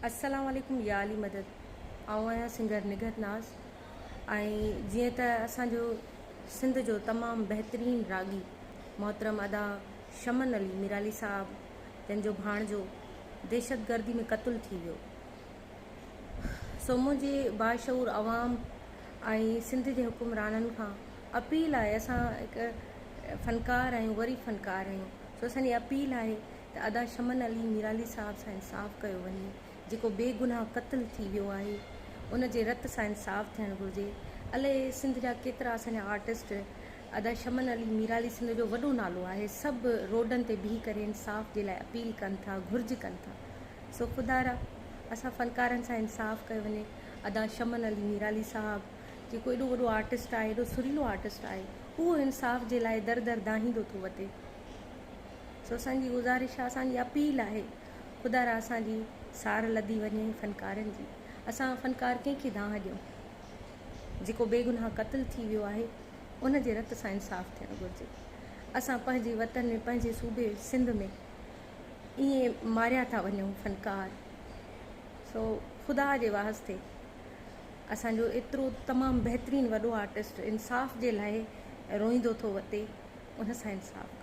अस्सलाम वालेकुम या अली मदद। आऊं आहियां सिंगर निगर नाज़ ऐं जीअं त असांजो सिंध जो तमामु बहितरीनु रागी मोहतरम अदा शमन अली मिराली साहब जंहिंजो भाणजो दहशतगर्दी में क़तलु थी वियो। सो मुंहिंजे बाशऊर अवाम ऐं सिंध जे हुकुमराननि खां अपील आहे, असां हिकु फ़नकार आहियूं, वरी फ़नकार आहियूं, सो असांजी अपील आहे त अदा शमन अली मिराली साहब सां इंसाफ़ु कयो वञे। जेको बेगुनाह क़तलु थी वियो आहे उन जे रत सां इंसाफ़ु थियणु घुरिजे। अलाए सिंध जा केतिरा असांजा आर्टिस्ट अदा शमन अली मिराली सिंध जो वॾो नालो आहे, सभु रोडनि ते बीही करे इंसाफ़ जे लाइ अपील कनि था, घुर्ज कनि था। सो ख़ुदारा असां फ़नकारनि सां इंसाफ़ु कयो वञे। अदा शमन अली मिराली साहबु जेको एॾो वॾो आर्टिस्ट आहे, एॾो सुरीलो आर्टिस्ट आहे, उहो इंसाफ़ जे लाइ दर दर दाहींदो थो वठे। सो असांजी गुज़ारिश आहे, असांजी अपील आहे, ख़ुदारा असांजी सार लधी वञे फ़नकारनि जी। असां फ़नकार कंहिंखे दांह ॾियूं? जेको बेगुनाह क़तलु थी वियो आहे उन जे रत सां इंसाफ़ु थियणु घुरिजे। असां पंहिंजे वतन में, पंहिंजे सूबे सिंध में ईअं मारिया था वञूं फ़नकार। सो ख़ुदा जे वास्ते असांजो एतिरो तमामु बहितरीनु वॾो आर्टिस्ट इंसाफ़ जे लाइ रोईंदो थो वठे, उन सां इंसाफ़ु